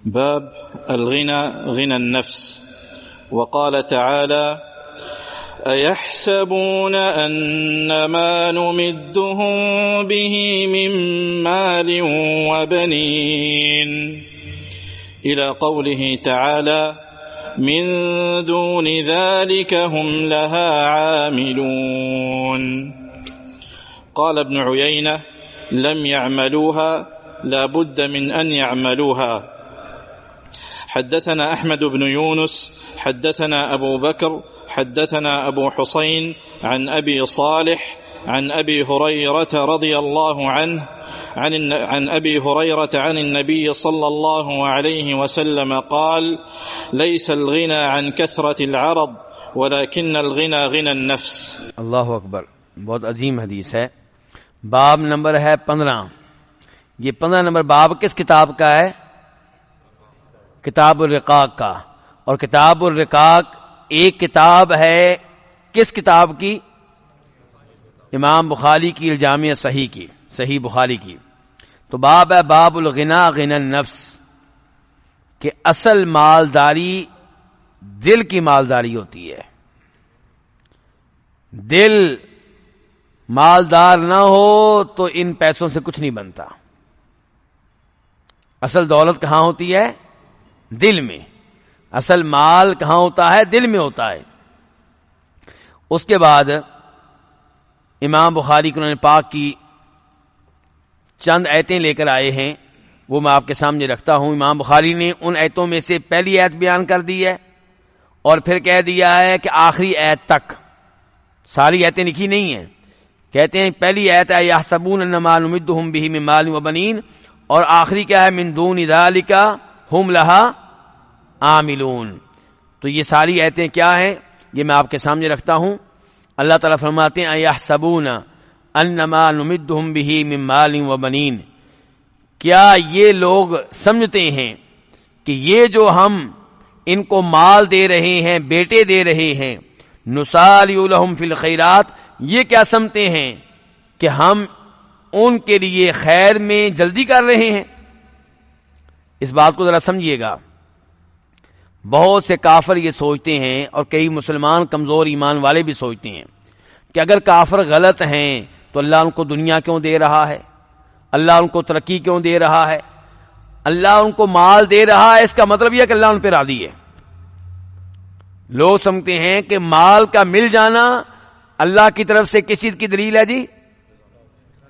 باب الغنى غنى النفس. وقال تعالى: أيحسبون أنما نمدهم به من مال وبنين، إلى قوله تعالى: من دون ذلك هم لها عاملون. قال ابن عيينة: لم يعملوها، لا بد من أن يعملوها. حدثنا أحمد بن يونس حدثنا أبو بكر حدثنا أبو حسين عن أبي صالح عن أبي هريرة رضي الله عنه عن أبي هريرة عن النبي صلى الله عليه وسلم قال: ليس الغنى عن كثرة العرض ولكن الغنى غنى النفس. اللہ اکبر. بہت عظیم حدیث ہے. باب نمبر ہے 15. یہ 15 نمبر باب کس کتاب کا ہے؟ کتاب الرقاق کا. اور کتاب الرقاق ایک کتاب ہے کس کتاب کی؟ امام بخاری کی الجامع صحیح کی، صحیح بخاری کی. تو باب ہے باب الغنا غنا النفس، کہ اصل مالداری دل کی مالداری ہوتی ہے. دل مالدار نہ ہو تو ان پیسوں سے کچھ نہیں بنتا. اصل دولت کہاں ہوتی ہے؟ دل میں. اصل مال کہاں ہوتا ہے؟ دل میں ہوتا ہے. اس کے بعد امام بخاری قرآن پاک کی چند آیتیں لے کر آئے ہیں، وہ میں آپ کے سامنے رکھتا ہوں. امام بخاری نے ان آیتوں میں سے پہلی آیت بیان کر دی ہے اور پھر کہہ دیا ہے کہ آخری آیت تک. ساری آیتیں لکھی نہیں ہیں. کہتے ہیں پہلی آیت ہے یحسبون انما نمدهم به من مال وبنین، اور آخری کیا ہے؟ من دون ذالک ہم لہا عاملون. تو یہ ساری آیتیں کیا ہیں؟ یہ میں آپ کے سامنے رکھتا ہوں. اللہ تعالیٰ فرماتے ہیں یحسبون انما نمدهم به من مال وبنین، کیا یہ لوگ سمجھتے ہیں کہ یہ جو ہم ان کو مال دے رہے ہیں، بیٹے دے رہے ہیں، نسارع لهم فی الخیرات، یہ کیا سمجھتے ہیں کہ ہم ان کے لیے خیر میں جلدی کر رہے ہیں؟ اس بات کو ذرا سمجھیے گا. بہت سے کافر یہ سوچتے ہیں، اور کئی مسلمان کمزور ایمان والے بھی سوچتے ہیں کہ اگر کافر غلط ہیں تو اللہ ان کو دنیا کیوں دے رہا ہے؟ اللہ ان کو ترقی کیوں دے رہا ہے؟ اللہ ان کو مال دے رہا ہے، اس کا مطلب یہ کہ اللہ ان پہ راضی ہے. لوگ سمجھتے ہیں کہ مال کا مل جانا اللہ کی طرف سے کس چیز کی دلیل ہے؟ جی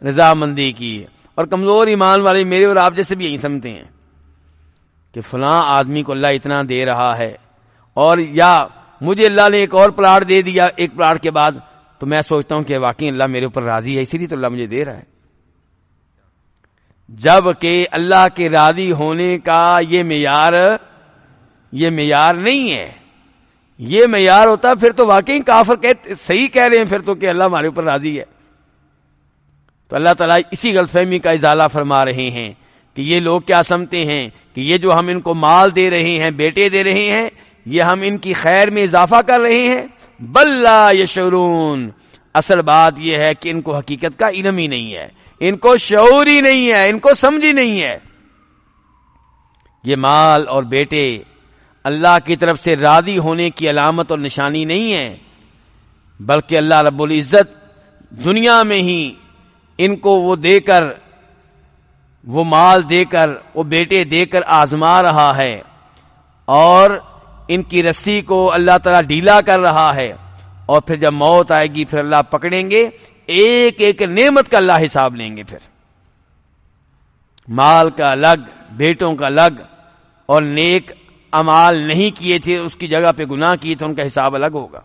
رضامندی کی. اور کمزور ایمان والے میرے اور آپ جیسے بھی یہی سمجھتے ہیں کہ فلاں آدمی کو اللہ اتنا دے رہا ہے، اور یا مجھے اللہ نے ایک اور پلاٹ دے دیا ایک پلاٹ کے بعد، تو میں سوچتا ہوں کہ واقعی اللہ میرے اوپر راضی ہے، اسی لیے تو اللہ مجھے دے رہا ہے. جب کہ اللہ کے راضی ہونے کا یہ معیار نہیں ہے. یہ معیار ہوتا پھر تو واقعی کافر صحیح کہہ رہے ہیں پھر تو کہ اللہ ہمارے اوپر راضی ہے. تو اللہ تعالیٰ اسی غلط فہمی کا ازالہ فرما رہے ہیں کہ یہ لوگ کیا سمجھتے ہیں کہ یہ جو ہم ان کو مال دے رہے ہیں، بیٹے دے رہے ہیں، یہ ہم ان کی خیر میں اضافہ کر رہے ہیں. بل لا یشعرون، اصل بات یہ ہے کہ ان کو حقیقت کا علم ہی نہیں ہے، ان کو شعور ہی نہیں ہے، ان کو سمجھ ہی نہیں ہے. یہ مال اور بیٹے اللہ کی طرف سے راضی ہونے کی علامت اور نشانی نہیں ہے، بلکہ اللہ رب العزت دنیا میں ہی ان کو وہ دے کر، وہ مال دے کر، وہ بیٹے دے کر آزما رہا ہے، اور ان کی رسی کو اللہ تعالیٰ ڈھیلا کر رہا ہے. اور پھر جب موت آئے گی پھر اللہ پکڑیں گے، ایک ایک نعمت کا اللہ حساب لیں گے. پھر مال کا الگ، بیٹوں کا الگ، اور نیک اعمال نہیں کیے تھے اس کی جگہ پہ گناہ کیے تھے ان کا حساب الگ ہوگا.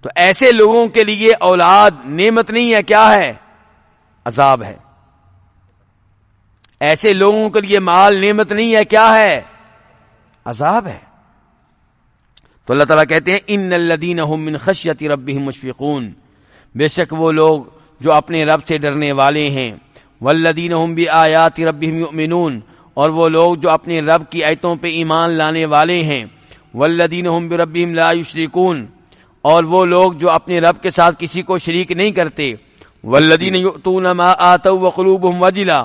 تو ایسے لوگوں کے لیے اولاد نعمت نہیں ہے، کیا ہے؟ عذاب ہے. ایسے لوگوں کے لیے مال نعمت نہیں ہے، کیا ہے؟ عذاب ہے. تو اللہ تعالیٰ کہتے ہیں ان الذین هم من خشیۃ ربهم مشفقون، بے شک وہ لوگ جو اپنے رب سے ڈرنے والے ہیں. والذین هم بآیات ربهم یؤمنون، اور وہ لوگ جو اپنے رب کی آیتوں پہ ایمان لانے والے ہیں. والذین هم بربهم لا یشرکون، اور وہ لوگ جو اپنے رب کے ساتھ کسی کو شریک نہیں کرتے. والذین یؤتون ما آتوا وقلوبهم وجلہ،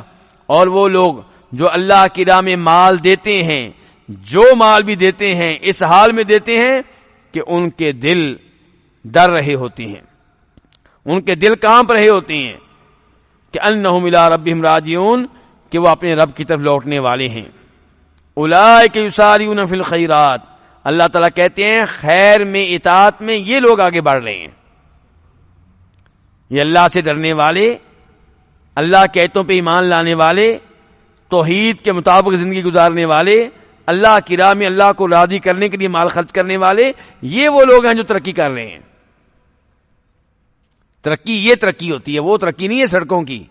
اور وہ لوگ جو اللہ کی راہ میں مال دیتے ہیں، جو مال بھی دیتے ہیں اس حال میں دیتے ہیں کہ ان کے دل ڈر رہے ہوتے ہیں، ان کے دل کانپ رہے ہوتے ہیں کہ انہم الی ربہم راجعون، کہ وہ اپنے رب کی طرف لوٹنے والے ہیں۔ اولئک یسارعون فی الخیرات، اللہ تعالیٰ کہتے ہیں خیر میں، اطاعت میں یہ لوگ آگے بڑھ رہے ہیں۔ یہ اللہ سے ڈرنے والے، اللہ کے آیتوں پہ ایمان لانے والے، توحید کے مطابق زندگی گزارنے والے، اللہ کی راہ میں اللہ کو راضی کرنے کے لیے مال خرچ کرنے والے، یہ وہ لوگ ہیں جو ترقی کر رہے ہیں۔ ترقی یہ ترقی ہوتی ہے، وہ ترقی نہیں ہے سڑکوں کی،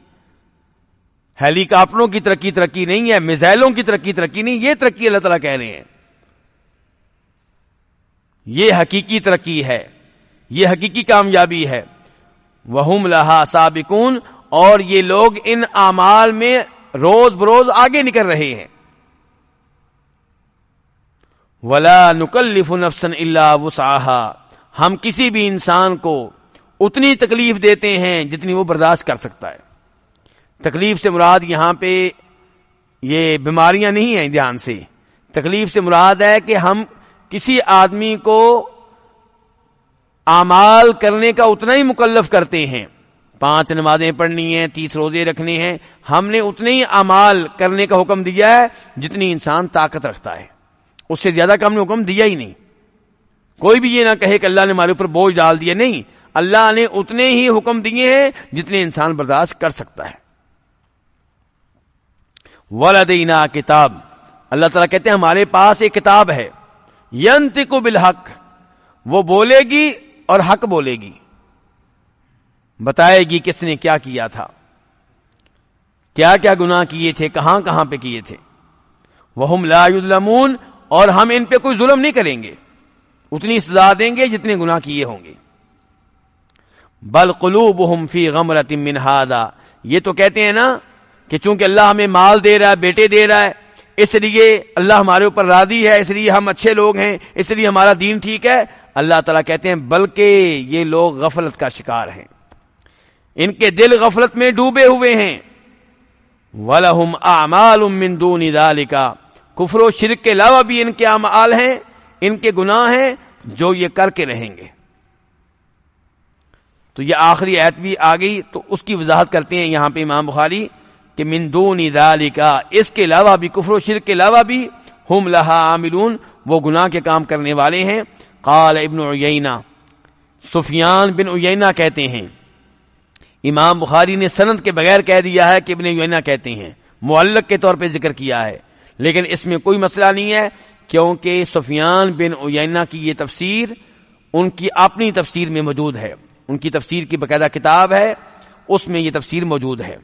ہیلی کاپٹروں کی ترقی نہیں ہے، میزائلوں کی ترقی نہیں، یہ ترقی اللہ تعالیٰ کہہ رہے ہیں۔ یہ حقیقی ترقی ہے، یہ حقیقی کامیابی ہے۔ وَهُمْ لَهَا سَابِقُونَ، اور یہ لوگ ان اعمال میں روز بروز آگے نکل رہے ہیں۔ وَلَا نُكَلِّفُ نَفْسًا إِلَّا وُسْعَهَا، ہم کسی بھی انسان کو اتنی تکلیف دیتے ہیں جتنی وہ برداشت کر سکتا ہے۔ تکلیف سے مراد یہاں پہ یہ بیماریاں نہیں ہیں، دھیان سے، تکلیف سے مراد ہے کہ ہم کسی آدمی کو اعمال کرنے کا اتنا ہی مکلف کرتے ہیں، 5 نمازیں پڑھنی ہیں، 30 روزے رکھنے ہیں، ہم نے اتنے ہی اعمال کرنے کا حکم دیا ہے جتنی انسان طاقت رکھتا ہے، اس سے زیادہ کا ہم نے حکم دیا ہی نہیں۔ کوئی بھی یہ نہ کہے کہ اللہ نے ہمارے اوپر بوجھ ڈال دیا، نہیں، اللہ نے اتنے ہی حکم دیے ہیں جتنے انسان برداشت کر سکتا ہے۔ وَلَدَيْنَا کتاب، اللہ تعالیٰ کہتے ہیں ہمارے پاس ایک کتاب ہے، يَنطِقُ بِالْحَقِّ، وہ بولے گی اور حق بولے گی، بتائے گی کس نے کیا کیا تھا، کیا کیا گناہ کیے تھے، کہاں کہاں پہ کیے تھے۔ وَهُمْ لَا يُظْلَمُونَ، اور ہم ان پہ کوئی ظلم نہیں کریں گے، اتنی سزا دیں گے جتنے گناہ کیے ہوں گے۔ بل قلوبہم فی غمرۃ من ھذا، یہ تو کہتے ہیں نا کہ چونکہ اللہ ہمیں مال دے رہا ہے، بیٹے دے رہا ہے، اس لیے اللہ ہمارے اوپر راضی ہے، اس لیے ہم اچھے لوگ ہیں، اس لیے ہمارا دین ٹھیک ہے۔ اللہ تعالیٰ کہتے ہیں بلکہ یہ لوگ غفلت کا شکار ہیں، ان کے دل غفلت میں ڈوبے ہوئے ہیں۔ وَلَهُمْ أَعْمَالٌ مِّن دُونِ ذَلِكَ، کفر و شرک کے علاوہ بھی ان کے اعمال ہیں، ان کے گناہ ہیں جو یہ کر کے رہیں گے۔ تو یہ آخری آیت بھی آ گئی، تو اس کی وضاحت کرتے ہیں یہاں پہ امام بخاری کہ من دون ذالک، اس کے علاوہ بھی، کفر و شرک کے علاوہ بھی، ہم لہا عاملون، وہ گناہ کے کام کرنے والے ہیں۔ قال ابن عیینہ، سفیان بن عیینہ کہتے ہیں، امام بخاری نے سند کے بغیر کہہ دیا ہے کہ ابن عیینہ کہتے ہیں، معلق کے طور پہ ذکر کیا ہے، لیکن اس میں کوئی مسئلہ نہیں ہے، کیونکہ سفیان بن عیینہ کی یہ تفسیر ان کی اپنی تفسیر میں موجود ہے، ان کی تفسیر کی باقاعدہ کتاب ہے، اس میں یہ تفسیر موجود ہے۔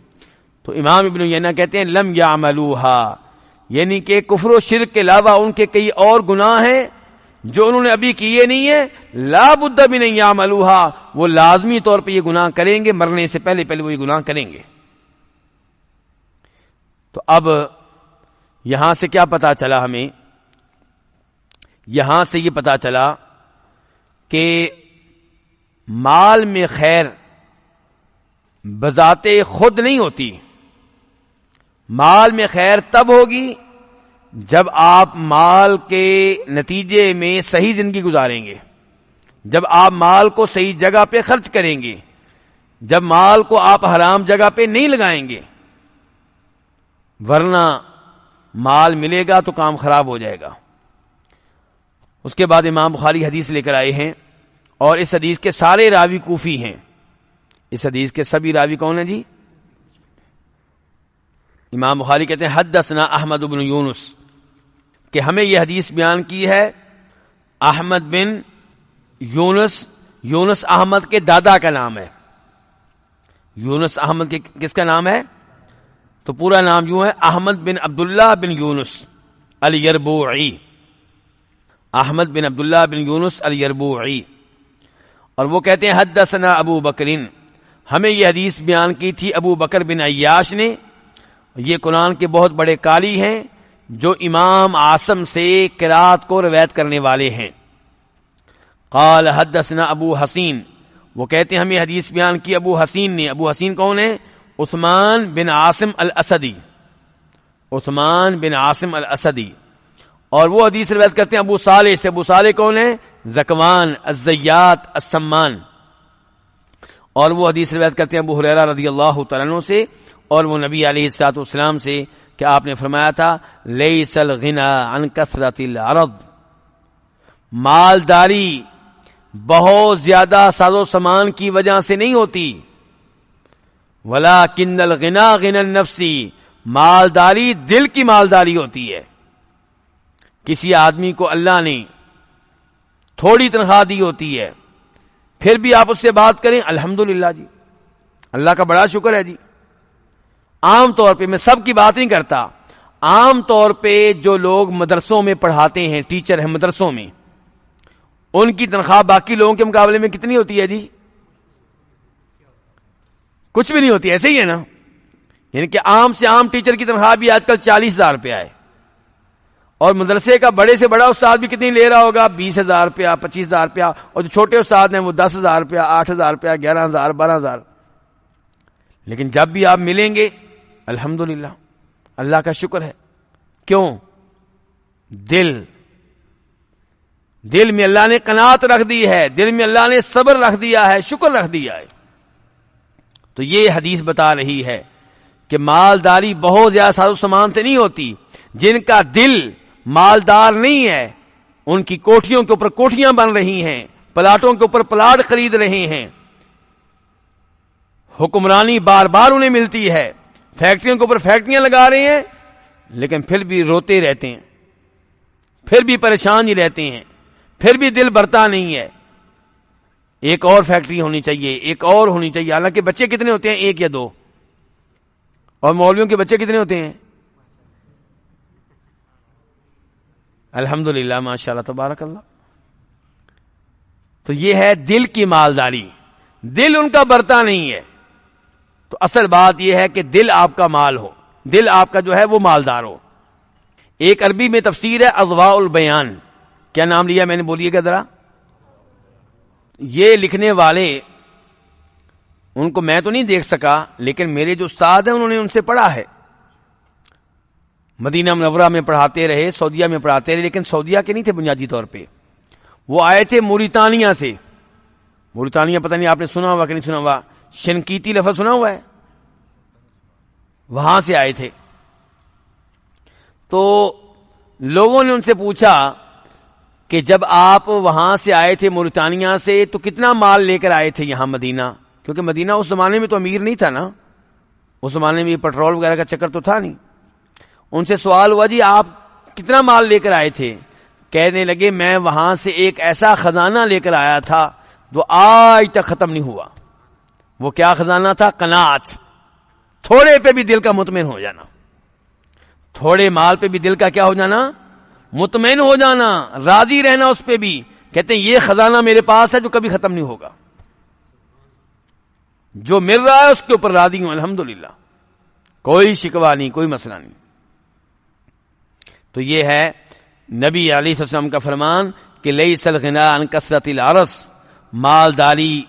تو امام ابن عیینہ کہتے ہیں لم یعملوہا، یعنی کہ کفر و شرک کے علاوہ ان کے کئی اور گناہ ہیں جو انہوں نے ابھی کیے نہیں ہیں، لا بد من ان یعملوہا، وہ لازمی طور پہ یہ گناہ کریں گے، مرنے سے پہلے پہلے وہ یہ گناہ کریں گے۔ تو اب یہاں سے کیا پتا چلا ہمیں؟ یہاں سے یہ پتا چلا کہ مال میں خیر بذات خود نہیں ہوتی، مال میں خیر تب ہوگی جب آپ مال کے نتیجے میں صحیح زندگی گزاریں گے، جب آپ مال کو صحیح جگہ پہ خرچ کریں گے، جب مال کو آپ حرام جگہ پہ نہیں لگائیں گے، ورنہ مال ملے گا تو کام خراب ہو جائے گا۔ اس کے بعد امام بخاری حدیث لے کر آئے ہیں، اور اس حدیث کے سارے راوی کوفی ہیں۔ اس حدیث کے سبھی راوی کون ہیں جی؟ امام بخاری کہتے ہیں حدثنا احمد بن یونس، کہ ہمیں یہ حدیث بیان کی ہے احمد بن یونس، یونس احمد کے دادا کا نام ہے۔ یونس احمد کے کس کا نام ہے؟ تو پورا نام یوں ہے احمد بن عبداللہ بن یونس الیربوعی، احمد بن عبداللہ بن یونس الیربوعی۔ اور وہ کہتے ہیں حدثنا ابو بکرین، ہمیں یہ حدیث بیان کی تھی ابو بکر بن عیاش نے، یہ قرآن کے بہت بڑے قاری ہیں جو امام عاصم سے قرات کو روایت کرنے والے ہیں۔ قال حدثنا ابو حسین، وہ کہتے ہیں ہمیں حدیث بیان کی ابو حسین نے۔ ابو حسین کون ہے؟ عثمان بن عاصم الاسدی، عثمان بن عاصم الاسدی، اور وہ حدیث روایت کرتے ہیں ابو صالح سے. ابو صالح کون ہے؟ زکوان الزیات السمان. اور وہ حدیث روایت کرتے ہیں ابو ہریرہ رضی اللہ تعالیٰ عنہ سے، اور وہ نبی علیہ الصلوۃ والسلام سے کہ آپ نے فرمایا تھا لیس الغنی عن کثرت العرض، مالداری بہت زیادہ ساز و سامان کی وجہ سے نہیں ہوتی، ولکن الغنی غنی النفسی، مالداری دل کی مالداری ہوتی ہے. کسی آدمی کو اللہ نے تھوڑی تنخواہ دی ہوتی ہے، پھر بھی آپ اس سے بات کریں الحمدللہ جی، اللہ کا بڑا شکر ہے جی. عام طور پہ میں سب کی بات نہیں کرتا، عام طور پہ جو لوگ مدرسوں میں پڑھاتے ہیں، ٹیچر ہیں مدرسوں میں، ان کی تنخواہ باقی لوگوں کے مقابلے میں کتنی ہوتی ہے جی؟ کچھ بھی نہیں ہوتی. ایسے ہی ہے نا، یعنی کہ عام سے عام ٹیچر کی تنخواہ بھی آج کل 40,000 روپیہ ہے، اور مدرسے کا بڑے سے بڑا استاد بھی کتنی لے رہا ہوگا؟ 20,000 روپیہ، 25,000 روپیہ. اور جو چھوٹے استاد ہیں وہ 10,000 روپیہ، 8,000 روپیہ، 11,000، 12,000. لیکن جب بھی آپ ملیں گے الحمدللہ، اللہ کا شکر ہے. کیوں؟ دل میں اللہ نے قناعت رکھ دی ہے، دل میں اللہ نے صبر رکھ دیا ہے، شکر رکھ دیا ہے. تو یہ حدیث بتا رہی ہے کہ مالداری بہت زیادہ ساز و سامان سے نہیں ہوتی. جن کا دل مالدار نہیں ہے ان کی کوٹھیوں کے اوپر کوٹھیاں بن رہی ہیں، پلاٹوں کے اوپر پلاٹ خرید رہے ہیں، حکمرانی بار بار انہیں ملتی ہے، فیکٹریوں کے اوپر فیکٹریاں لگا رہے ہیں، لیکن پھر بھی روتے رہتے ہیں، پھر بھی پریشان ہی رہتے ہیں، پھر بھی دل بھرتا نہیں ہے. ایک اور فیکٹری ہونی چاہیے، ایک اور ہونی چاہیے. حالانکہ بچے کتنے ہوتے ہیں؟ 1 یا 2. اور مولویوں کے بچے کتنے ہوتے ہیں؟ الحمدللہ، ماشاءاللہ، تبارک اللہ. تو یہ ہے دل کی مالداری. دل ان کا برتا نہیں ہے. تو اصل بات یہ ہے کہ دل آپ کا مال ہو، دل آپ کا جو ہے وہ مالدار ہو. ایک عربی میں تفسیر ہے اضواء البیان. کیا نام لیا میں نے؟ بولیے گا ذرا. یہ لکھنے والے، ان کو میں تو نہیں دیکھ سکا، لیکن میرے جو استاد ہیں انہوں نے ان سے پڑھا ہے. مدینہ منورہ میں پڑھاتے رہے، سعودیہ میں پڑھاتے رہے، لیکن سعودیہ کے نہیں تھے بنیادی طور پہ. وہ آئے تھے موریتانیہ سے. موریتانیہ پتہ نہیں آپ نے سنا ہوا کہ نہیں سنا ہوا، شنقیطی لفظ سنا ہوا ہے؟ وہاں سے آئے تھے. تو لوگوں نے ان سے پوچھا کہ جب آپ وہاں سے آئے تھے موریتانیہ سے تو کتنا مال لے کر آئے تھے یہاں مدینہ؟ کیونکہ مدینہ اس زمانے میں تو امیر نہیں تھا نا، اس زمانے میں پیٹرول وغیرہ کا چکر تو تھا نہیں. ان سے سوال ہوا جی آپ کتنا مال لے کر آئے تھے؟ کہنے لگے میں وہاں سے ایک ایسا خزانہ لے کر آیا تھا جو آج تک ختم نہیں ہوا. وہ کیا خزانہ تھا؟ قناعت. تھوڑے پہ بھی دل کا مطمئن ہو جانا، تھوڑے مال پہ بھی دل کا کیا ہو جانا؟ مطمئن ہو جانا، راضی رہنا اس پہ بھی. کہتے ہیں یہ خزانہ میرے پاس ہے جو کبھی ختم نہیں ہوگا، جو مل رہا ہے اس کے اوپر راضی ہوں الحمدللہ، کوئی شکوہ نہیں، کوئی مسئلہ نہیں. تو یہ ہے نبی علیہ السلام کا فرمان کہ لیس الغنی عن کثرت العرض، مالداری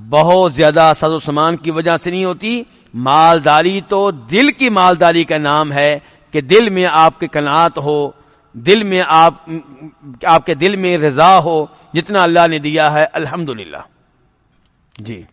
بہت زیادہ ساز و سامان کی وجہ سے نہیں ہوتی. مالداری تو دل کی مالداری کا نام ہے کہ دل میں آپ کے قناعت ہو، دل میں آپ کے دل میں رضا ہو، جتنا اللہ نے دیا ہے الحمدللہ. جی